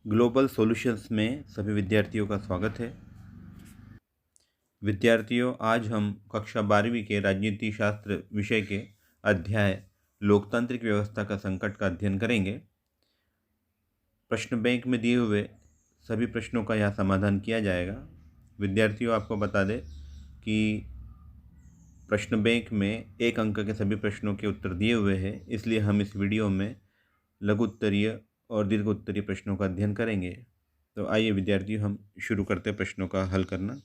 Global solutions में सभी विद्यार्थियों का स्वागत है। विद्यार्थियों, आज हम कक्षा 12वीं के राजनीति शास्त्र विषय के अध्याय लोकतांत्रिक व्यवस्था का संकट का अध्ययन करेंगे। प्रश्न बैंक में दिए हुए सभी प्रश्नों का यहाँ समाधान किया जाएगा। विद्यार्थियों, आपको बता दें कि प्रश्न बैंक में 1 अंक के सभी प्रश्नों के उत्तर दिए हुए हैं, इसलिए हम इस वीडियो में लघु उत्तरीय और दीर्घ उत्तरीय प्रश्नों का अध्ययन करेंगे। तो आइए विद्यार्थियों, हम शुरू करते हैं प्रश्नों का हल करना।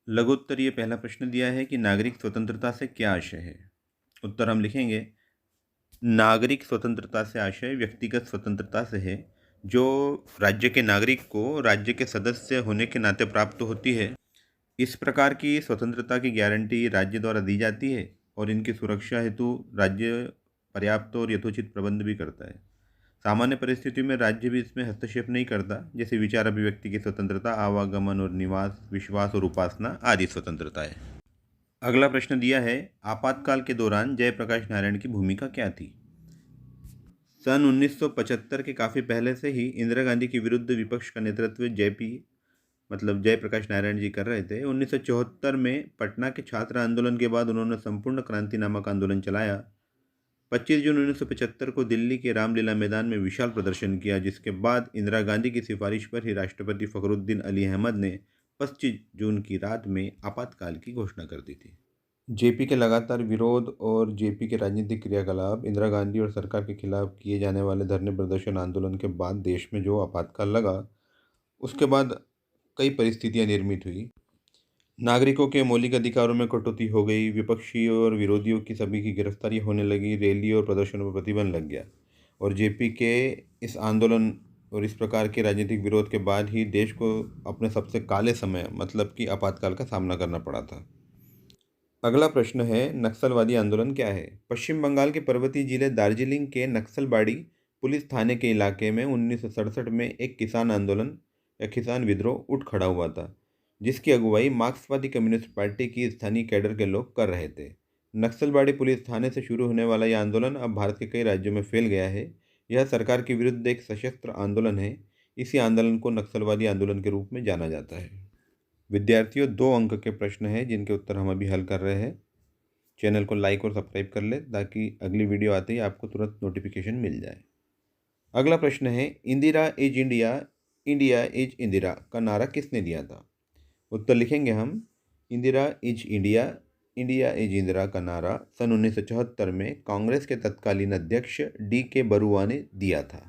लघु उत्तरीय पहला प्रश्न दिया है कि नागरिक स्वतंत्रता से क्या आशय है। उत्तर हम लिखेंगे, नागरिक स्वतंत्रता से आशय व्यक्तिगत स्वतंत्रता से है, जो राज्य के नागरिक को राज्य के सदस्य होने के नाते प्राप्त होती है। इस प्रकार की स्वतंत्रता की गारंटी राज्य द्वारा दी जाती है और इनकी सुरक्षा हेतु राज्य पर्याप्त और यथोचित प्रबंध भी करता है। सामान्य परिस्थितियों में राज्य भी इसमें हस्तक्षेप नहीं करता, जैसे विचार अभिव्यक्ति की स्वतंत्रता, आवागमन और निवास, विश्वास और उपासना आदि स्वतंत्रता है। अगला प्रश्न दिया है, आपातकाल के दौरान जयप्रकाश नारायण की भूमिका क्या थी। सन 1975 के काफ़ी पहले से ही इंदिरा गांधी के विरुद्ध विपक्ष का नेतृत्व जयप्रकाश नारायण जी कर रहे थे। 1974 में पटना के छात्र आंदोलन के बाद उन्होंने संपूर्ण क्रांति नामक आंदोलन चलाया। 25 जून 1975 को दिल्ली के रामलीला मैदान में विशाल प्रदर्शन किया, जिसके बाद इंदिरा गांधी की सिफारिश पर ही राष्ट्रपति फखरुद्दीन अली अहमद ने 25 जून की रात में आपातकाल की घोषणा कर दी थी। जेपी के लगातार विरोध और जेपी के राजनीतिक क्रियाकलाप, इंदिरा गांधी और सरकार के खिलाफ किए जाने वाले धरने प्रदर्शन आंदोलन के बाद देश में जो आपातकाल लगा, उसके बाद कई परिस्थितियां निर्मित हुई। नागरिकों के मौलिक अधिकारों में कटौती हो गई, विपक्षी और विरोधियों की सभी की गिरफ्तारी होने लगी, रैली और प्रदर्शनों पर प्रतिबंध लग गया और जेपी के इस आंदोलन और इस प्रकार के राजनीतिक विरोध के बाद ही देश को अपने सबसे काले समय मतलब कि आपातकाल का सामना करना पड़ा था। अगला प्रश्न है, नक्सलवादी आंदोलन क्या है। पश्चिम बंगाल के पर्वतीय जिले दार्जिलिंग के नक्सलबाड़ी पुलिस थाने के इलाके में 1967 में एक किसान आंदोलन या किसान विद्रोह उठ खड़ा हुआ था, जिसकी अगुवाई मार्क्सवादी कम्युनिस्ट पार्टी की स्थानीय कैडर के लोग कर रहे थे। नक्सलबाड़ी पुलिस थाने से शुरू होने वाला यह आंदोलन अब भारत के कई राज्यों में फैल गया है। यह सरकार के विरुद्ध एक सशस्त्र आंदोलन है। इसी आंदोलन को नक्सलवादी आंदोलन के रूप में जाना जाता है। विद्यार्थियों, 2 अंक के प्रश्न हैं जिनके उत्तर हम अभी हल कर रहे हैं। चैनल को लाइक और सब्सक्राइब कर ले ताकि अगली वीडियो आते ही आपको तुरंत नोटिफिकेशन मिल जाए। अगला प्रश्न है, Indira is India, India is Indira का नारा किसने दिया था। उत्तर लिखेंगे हम, Indira is India, India is Indira का नारा सन 1974 में कांग्रेस के तत्कालीन अध्यक्ष D.K. बरुआ ने दिया था।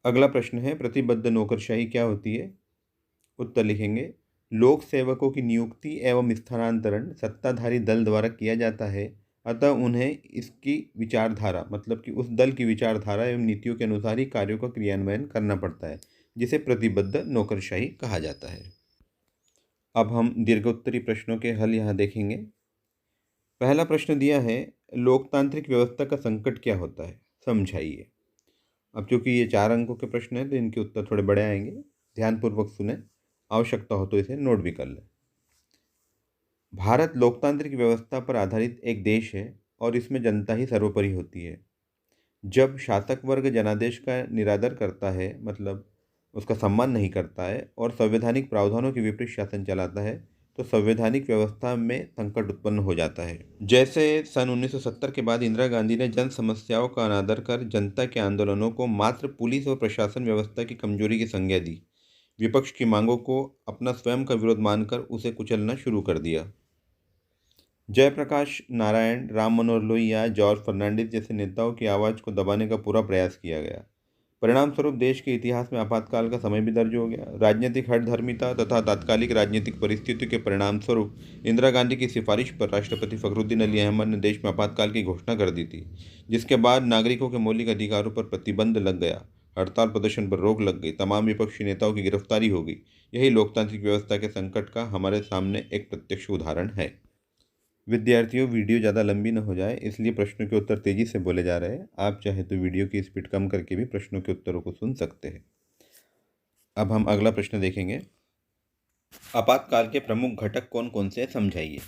अगला प्रश्न है, प्रतिबद्ध नौकरशाही क्या होती है। उत्तर लिखेंगे, लोक सेवकों की नियुक्ति एवं स्थानांतरण सत्ताधारी दल द्वारा किया जाता है, अतः उन्हें इसकी विचारधारा मतलब कि उस दल की विचारधारा एवं नीतियों के अनुसार ही कार्यों का क्रियान्वयन करना पड़ता है, जिसे प्रतिबद्ध नौकरशाही कहा जाता है। अब हम दीर्घोत्तरी प्रश्नों के हल यहाँ देखेंगे। पहला प्रश्न दिया है, लोकतांत्रिक व्यवस्था का संकट क्या होता है, समझाइए। अब चूंकि ये 4 अंकों के प्रश्न हैं तो इनके उत्तर थोड़े बड़े आएंगे, ध्यानपूर्वक सुने, आवश्यकता हो तो इसे नोट भी कर लें। भारत लोकतांत्रिक व्यवस्था पर आधारित एक देश है और इसमें जनता ही सर्वोपरि होती है। जब शासक वर्ग जनादेश का निरादर करता है, मतलब उसका सम्मान नहीं करता है और संवैधानिक प्रावधानों के विपरीत शासन चलाता है, तो संवैधानिक व्यवस्था में संकट उत्पन्न हो जाता है। जैसे सन 1970 के बाद इंदिरा गांधी ने जन समस्याओं का अनादर कर जनता के आंदोलनों को मात्र पुलिस और प्रशासन व्यवस्था की कमजोरी की संज्ञा दी, विपक्ष की मांगों को अपना स्वयं का विरोध मानकर उसे कुचलना शुरू कर दिया। जयप्रकाश नारायण, राम मनोहर लोहिया, जॉर्ज फर्नांडिस जैसे नेताओं की आवाज़ को दबाने का पूरा प्रयास किया गया। परिणाम स्वरूप देश के इतिहास में आपातकाल का समय भी दर्ज हो गया। राजनीतिक हठधर्मिता तथा तात्कालिक राजनीतिक परिस्थितियों के परिणाम स्वरूप इंदिरा गांधी की सिफारिश पर राष्ट्रपति फखरुद्दीन अली अहमद ने देश में आपातकाल की घोषणा कर दी थी, जिसके बाद नागरिकों के मौलिक अधिकारों पर प्रतिबंध लग गया, हड़ताल प्रदर्शन पर रोक लग गई, तमाम विपक्षी नेताओं की गिरफ्तारी हो गई। यही लोकतांत्रिक व्यवस्था के संकट का हमारे सामने एक प्रत्यक्ष उदाहरण है। विद्यार्थियों, वीडियो ज़्यादा लंबी न हो जाए इसलिए प्रश्नों के उत्तर तेज़ी से बोले जा रहे हैं। आप चाहे तो वीडियो की स्पीड कम करके भी प्रश्नों के उत्तरों को सुन सकते हैं। अब हम अगला प्रश्न देखेंगे, आपातकाल के प्रमुख घटक कौन कौन से समझाइए।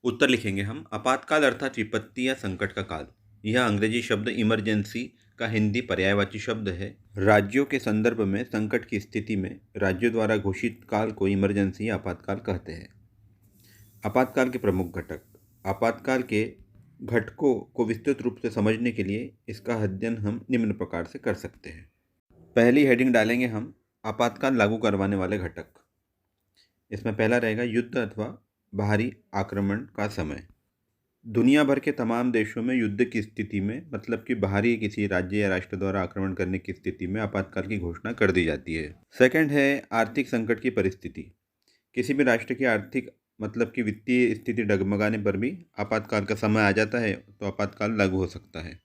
उत्तर लिखेंगे हम, आपातकाल अर्थात विपत्ति या संकट का काल। यह अंग्रेजी शब्द इमरजेंसी का हिंदी पर्यायवाची शब्द है। राज्यों के संदर्भ में संकट की स्थिति में राज्यों द्वारा घोषित काल को इमरजेंसी या आपातकाल कहते हैं। आपातकाल के प्रमुख घटक। आपातकाल के घटकों को विस्तृत रूप से समझने के लिए इसका अध्ययन हम निम्न प्रकार से कर सकते हैं। पहली हेडिंग डालेंगे हम आपातकाल लागू करवाने वाले घटक। इसमें पहला रहेगा युद्ध अथवा बाहरी आक्रमण का समय। दुनिया भर के तमाम देशों में युद्ध की स्थिति में, मतलब कि बाहरी किसी राज्य या राष्ट्र द्वारा आक्रमण करने की स्थिति में आपातकाल की घोषणा कर दी जाती है। सेकंड है आर्थिक संकट की परिस्थिति। किसी भी राष्ट्र की आर्थिक, मतलब कि वित्तीय स्थिति डगमगाने पर भी आपातकाल का समय आ जाता है तो आपातकाल लागू हो सकता है।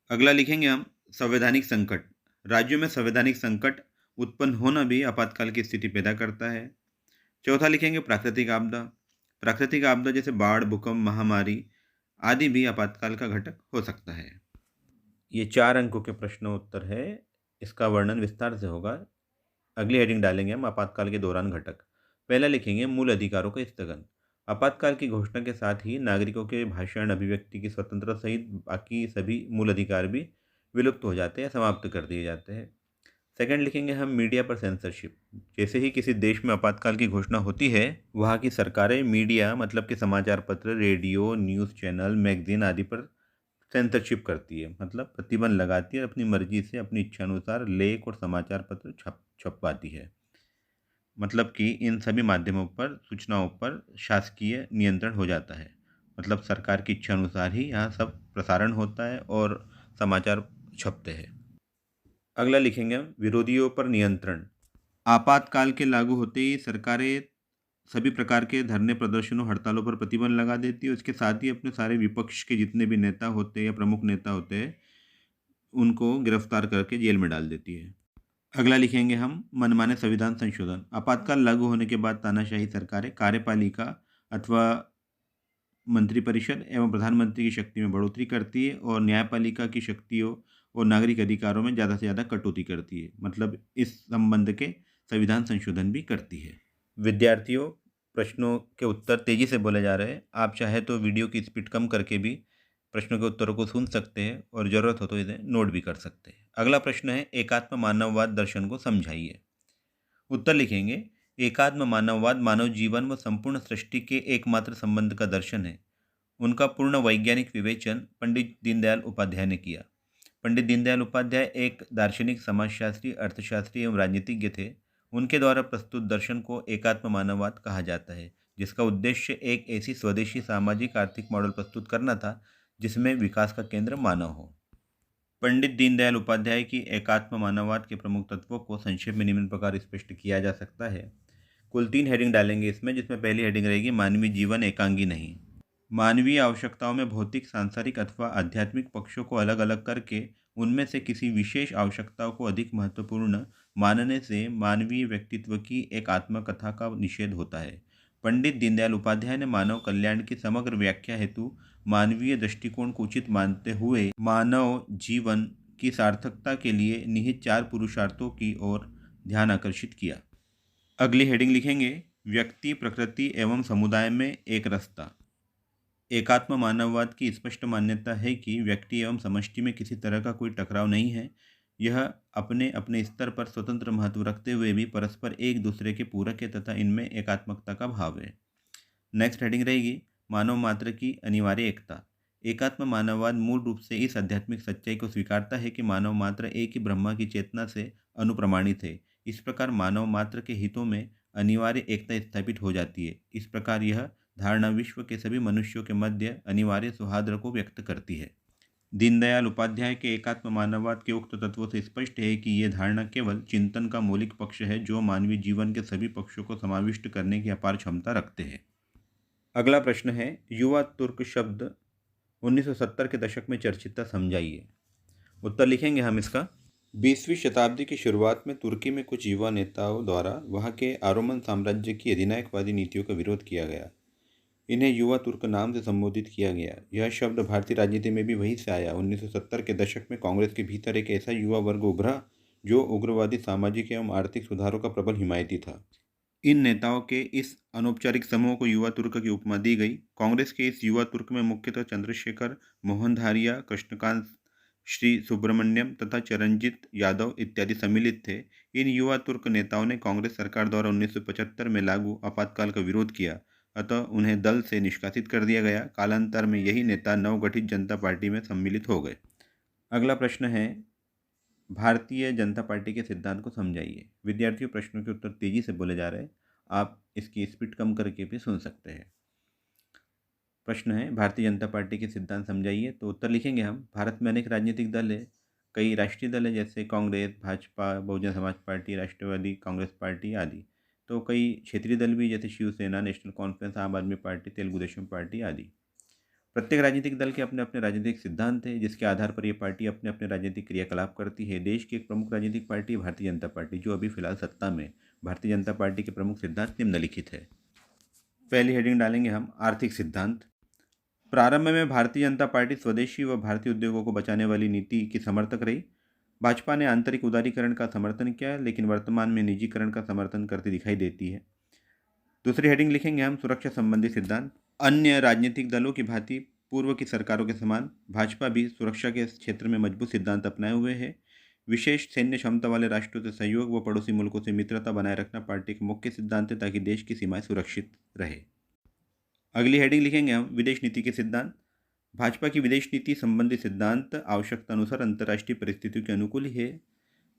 अगला लिखेंगे हम संवैधानिक संकट। राज्यों में संवैधानिक संकट उत्पन्न होना भी आपातकाल की स्थिति पैदा करता है। चौथा लिखेंगे प्राकृतिक आपदा। प्राकृतिक आपदा जैसे बाढ़, भूकंप, महामारी आदि भी आपातकाल का घटक हो सकता है। ये 4 अंकों के प्रश्नोत्तर है, इसका वर्णन विस्तार से होगा। अगली हेडिंग डालेंगे हम आपातकाल के दौरान घटक। पहला लिखेंगे मूल अधिकारों का स्थगन। आपातकाल की घोषणा के साथ ही नागरिकों के भाषण, अभिव्यक्ति की स्वतंत्रता सहित बाकी सभी मूल अधिकार भी विलुप्त हो जाते हैं, समाप्त कर दिए जाते हैं। सेकंड लिखेंगे हम मीडिया पर सेंसरशिप। जैसे ही किसी देश में आपातकाल की घोषणा होती है, वहाँ की सरकारें मीडिया, मतलब कि समाचार पत्र, रेडियो, न्यूज़ चैनल, मैगजीन आदि पर सेंसरशिप करती है, मतलब प्रतिबंध लगाती है, अपनी मर्जी से अपनी इच्छानुसार लेख और समाचार पत्र छपवाती है। मतलब कि इन सभी माध्यमों पर, सूचनाओं पर शासकीय नियंत्रण हो जाता है। मतलब सरकार की इच्छा अनुसार ही यहाँ सब प्रसारण होता है और समाचार छपते हैं। अगला लिखेंगे हम विरोधियों पर नियंत्रण। आपातकाल के लागू होते ही सरकारें सभी प्रकार के धरने, प्रदर्शनों, हड़तालों पर प्रतिबंध लगा देती है। उसके साथ ही अपने सारे विपक्ष के जितने भी नेता होते हैं या प्रमुख नेता होते हैं, उनको गिरफ्तार करके जेल में डाल देती है। अगला लिखेंगे हम मनमाने संविधान संशोधन। आपातकाल लागू होने के बाद तानाशाही सरकारें कार्यपालिका अथवा मंत्रिपरिषद एवं प्रधानमंत्री की शक्ति में बढ़ोतरी करती है और न्यायपालिका की शक्तियों और नागरिक अधिकारों में ज़्यादा से ज़्यादा कटौती करती है। मतलब इस संबंध के संविधान संशोधन भी करती है। विद्यार्थियों, प्रश्नों के उत्तर तेजी से बोले जा रहे हैं। आप चाहे तो वीडियो की स्पीड कम करके भी प्रश्नों के उत्तरों को सुन सकते हैं और ज़रूरत हो तो इसे नोट भी कर सकते हैं। अगला प्रश्न है एकात्म मानववाद दर्शन को समझाइए। उत्तर लिखेंगे एकात्म मानववाद मानव जीवन व संपूर्ण सृष्टि के एकमात्र संबंध का दर्शन है। उनका पूर्ण वैज्ञानिक विवेचन पंडित दीनदयाल उपाध्याय ने किया। पंडित दीनदयाल उपाध्याय एक दार्शनिक, समाजशास्त्री, अर्थशास्त्री एवं राजनीतिज्ञ थे। उनके द्वारा प्रस्तुत दर्शन को एकात्म मानववाद कहा जाता है, जिसका उद्देश्य एक ऐसी स्वदेशी सामाजिक आर्थिक मॉडल प्रस्तुत करना था जिसमें विकास का केंद्र मानव हो। पंडित दीनदयाल उपाध्याय की एकात्म मानववाद के प्रमुख तत्वों को संक्षेप में निम्न प्रकार स्पष्ट किया जा सकता है। कुल 3 हेडिंग डालेंगे इसमें, जिसमें पहली हेडिंग रहेगी मानवीय जीवन एकांगी नहीं। मानवीय आवश्यकताओं में भौतिक, सांसारिक अथवा आध्यात्मिक पक्षों को अलग अलग करके उनमें से किसी विशेष आवश्यकताओं को अधिक महत्वपूर्ण मानने से मानवीय व्यक्तित्व की एक आत्मकथा का निषेध होता है। पंडित दीनदयाल उपाध्याय ने मानव कल्याण की समग्र व्याख्या हेतु मानवीय दृष्टिकोण को उचित मानते हुए मानव जीवन की सार्थकता के लिए निहित 4 पुरुषार्थों की ओर ध्यान आकर्षित किया। अगली हेडिंग लिखेंगे व्यक्ति, प्रकृति एवं समुदाय में एक रास्ता। एकात्म मानववाद की स्पष्ट मान्यता है कि व्यक्ति एवं समष्टि में किसी तरह का कोई टकराव नहीं है। यह अपने अपने स्तर पर स्वतंत्र महत्व रखते हुए भी परस्पर एक दूसरे के पूरक है तथा इनमें एकात्मकता का भाव है। नेक्स्ट हेडिंग रहेगी मानव मात्र की अनिवार्य एकता। एकात्म मानववाद मूल रूप से इस आध्यात्मिक सच्चाई को स्वीकारता है कि मानव मात्र एक ही ब्रह्मा की चेतना से अनुप्रमाणित है। इस प्रकार मानव मात्र के हितों में अनिवार्य एकता स्थापित हो जाती है। इस प्रकार यह धारणा विश्व के सभी मनुष्यों के मध्य अनिवार्य सौहार्द को व्यक्त करती है। दीनदयाल उपाध्याय के एकात्म मानववाद के उक्त तत्वों से स्पष्ट है कि ये धारणा केवल चिंतन का मौलिक पक्ष है जो मानवीय जीवन के सभी पक्षों को समाविष्ट करने की अपार क्षमता रखते हैं। अगला प्रश्न है युवा तुर्क शब्द 1970 के दशक में चर्चित था, समझाइए। उत्तर लिखेंगे हम इसका 20वीं शताब्दी की शुरुआत में तुर्की में कुछ युवा नेताओं द्वारा वहाँ के आरोमन साम्राज्य की अधिनायकवादी नीतियों का विरोध किया गया। इन्हें युवा तुर्क नाम से संबोधित किया गया। यह शब्द भारतीय राजनीति में भी वहीं से आया। 1970 के दशक में कांग्रेस के भीतर एक ऐसा युवा वर्ग उभरा जो उग्रवादी सामाजिक एवं आर्थिक सुधारों का प्रबल हिमायती था। इन नेताओं के इस अनौपचारिक समूह को युवा तुर्क की उपमा दी गई। कांग्रेस के इस युवा तुर्क में मुख्यतः चंद्रशेखर, मोहन धारिया, कृष्णकांत श्री सुब्रमण्यम तथा चरणजीत यादव इत्यादि सम्मिलित थे। इन युवा तुर्क नेताओं ने कांग्रेस सरकार द्वारा 1975 में लागू आपातकाल का विरोध किया, अतः उन्हें दल से निष्कासित कर दिया गया। कालांतर में यही नेता नवगठित जनता पार्टी में सम्मिलित हो गए। अगला प्रश्न है, भारतीय जनता पार्टी के सिद्धांत को समझाइए। विद्यार्थियों, प्रश्नों के उत्तर तेजी से बोले जा रहे हैं, आप इसकी स्पीड कम करके भी सुन सकते हैं। प्रश्न है, भारतीय जनता पार्टी के सिद्धांत समझाइए। तो उत्तर लिखेंगे हम, भारत में अनेक राजनीतिक दल है, कई राष्ट्रीय दल है जैसे कांग्रेस, भाजपा, बहुजन समाज पार्टी, राष्ट्रवादी कांग्रेस पार्टी आदि। तो कई क्षेत्रीय दल भी जैसे शिवसेना, नेशनल कॉन्फ्रेंस, आम आदमी पार्टी, तेलुगु देशम पार्टी आदि। प्रत्येक राजनीतिक दल के अपने अपने राजनीतिक सिद्धांत है, जिसके आधार पर ये पार्टी अपने अपने राजनीतिक क्रियाकलाप करती है। देश की एक प्रमुख राजनीतिक पार्टी भारतीय जनता पार्टी, जो अभी फिलहाल सत्ता में। भारतीय जनता पार्टी के प्रमुख सिद्धांत निम्नलिखित है। पहली हेडिंग डालेंगे हम, आर्थिक सिद्धांत। प्रारंभ में भारतीय जनता पार्टी स्वदेशी व भारतीय उद्योगों को बचाने वाली नीति की समर्थक रही। भाजपा ने आंतरिक उदारीकरण का समर्थन किया, लेकिन वर्तमान में निजीकरण का समर्थन करती दिखाई देती है। दूसरी हेडिंग लिखेंगे हम, सुरक्षा संबंधी सिद्धांत। अन्य राजनीतिक दलों की भांति पूर्व की सरकारों के समान भाजपा भी सुरक्षा के क्षेत्र में मजबूत सिद्धांत अपनाए हुए है। विशेष सैन्य क्षमता वाले राष्ट्रों से सहयोग व पड़ोसी मुल्कों से मित्रता बनाए रखना पार्टी का मुख्य सिद्धांत है, ताकि देश की सीमाएं सुरक्षित रहे। अगली हेडिंग लिखेंगे हम, विदेश नीति के सिद्धांत। भाजपा की विदेश नीति संबंधी सिद्धांत आवश्यकता अनुसार अंतर्राष्ट्रीय परिस्थितियों के अनुकूल ही है।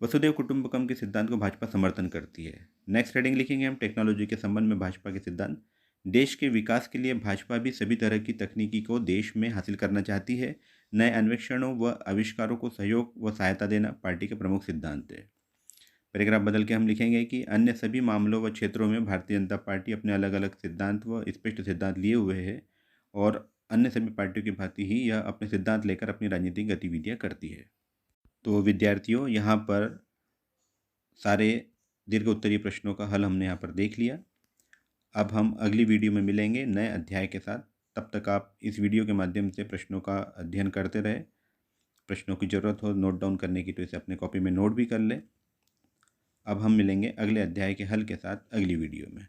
वसुधैव कुटुंबकम के सिद्धांत को भाजपा समर्थन करती है। नेक्स्ट हेडिंग लिखेंगे हम, टेक्नोलॉजी के संबंध में भाजपा के सिद्धांत। देश के विकास के लिए भाजपा भी सभी तरह की तकनीकी को देश में हासिल करना चाहती है। नए अन्वेषणों व आविष्कारों को सहयोग व सहायता देना पार्टी का प्रमुख सिद्धांत है। पैराग्राफ बदल के हम लिखेंगे कि अन्य सभी मामलों व क्षेत्रों में भारतीय जनता पार्टी अपने अलग अलग सिद्धांत व स्पष्ट सिद्धांत लिए हुए है, और अन्य सभी पार्टियों की भांति ही यह अपने सिद्धांत लेकर अपनी राजनीतिक गतिविधियां करती है। तो विद्यार्थियों, यहाँ पर सारे दीर्घ उत्तरीय प्रश्नों का हल हमने यहाँ पर देख लिया। अब हम अगली वीडियो में मिलेंगे नए अध्याय के साथ। तब तक आप इस वीडियो के माध्यम से प्रश्नों का अध्ययन करते रहे। प्रश्नों की ज़रूरत हो नोट डाउन करने की तो इसे अपने कॉपी में नोट भी कर लें। अब हम मिलेंगे अगले अध्याय के हल के साथ अगली वीडियो में।